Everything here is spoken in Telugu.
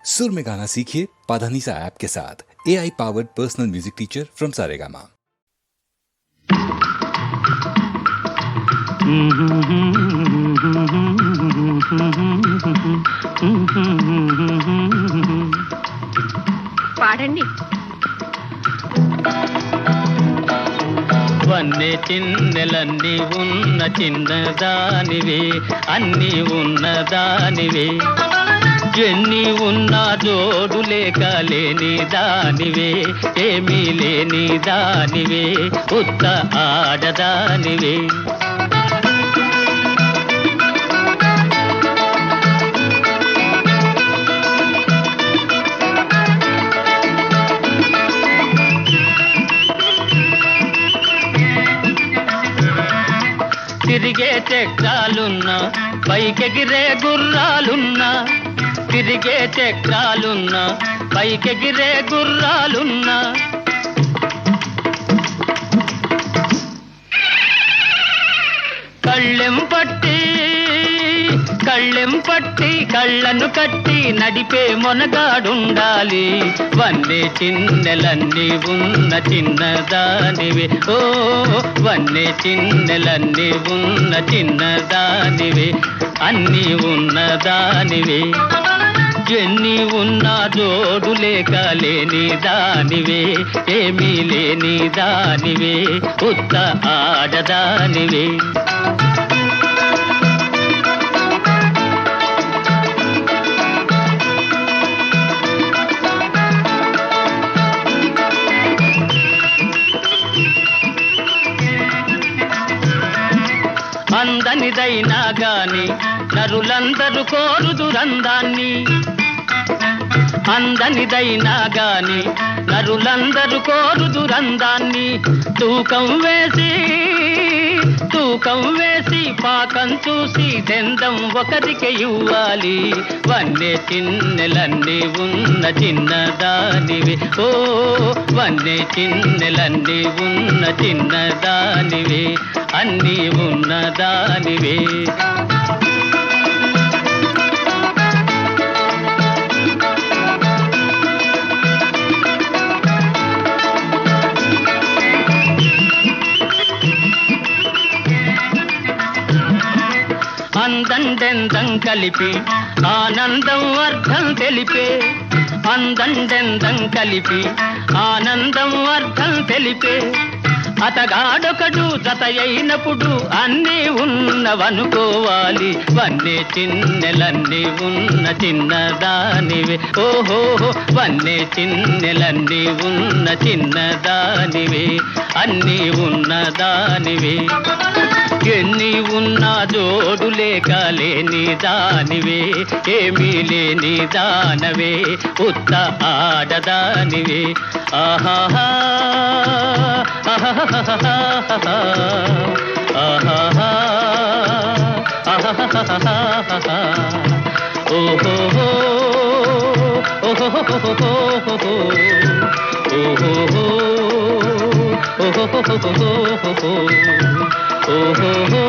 सुर में गाना सीखिए पाधानीसा ऐप के साथ। AI powered personal music teacher from Saregama. పాడండి. వన్నె చిన్నెలన్నీ ఉన్న చిన్నదానివే, అన్నీ ఉన్నదానివే, ఎన్ని ఉన్నా జోడు లేక లేని దానివే, ఏమీ లేని దానివే, ఉత్త ఆడదానివే. తిరిగే చక్రాలున్నా, పైకెగిరే గుర్రాలున్నా, తిరిగే చక్రాలున్నా, పైకెగిరే గుర్రాలున్నా, కళ్ళెం పట్టి కళ్ళను కట్టి నడిపే మొనగాడుండాలి. వన్నె చిన్నెలన్నీ ఉన్న చిన్నదానివే, ఓ వన్నె చిన్నెలన్నీ ఉన్న చిన్నదానివే, అన్నీ ఉన్నదానివే, ఎన్ని ఉన్నా జోడు లేక లేని దానివే, ఏమీ లేని దానివే, ఉత్త ఆడదానివే. అందనిదైనా గాని నరులందరూ కోరుదురందాన్ని, అందనిదైనా గాని నరులందరూ కోరుదురందాన్ని, తూకం వేసి పాకం చూసి దెందం ఒకరికి ఇవ్వాలి. వన్నె చిన్నెలన్నీ ఉన్న చిన్నదానివే, ఓ వన్నె చిన్నెలన్నీ ఉన్న చిన్నదానివే, అన్నీ ఉన్నదానివే. అందండెందం కలిపి ఆనందం అర్థం తెలిపే, అందండెందం కలిపి ఆనందం అర్థం తెలిపే, అతగాడొకడు జత అయినప్పుడు అన్నీ ఉన్నవనుకోవాలి. వన్నె చిన్నెలన్నీ ఉన్న చిన్నదానివే, ఓహో వన్నె చిన్నెలన్నీ ఉన్న చిన్నదానివే, అన్నీ ఉన్నదానివే, ఎన్ని ఉన్నా జోడు లేక లేని దానివే, ఏమీ లేని దానవే, ఉత్త ఆడదానివే. ఆహాహా ఆహాహా ఆహాహా ఆహాహా ఓహో ఓహో ఓహో ఓహో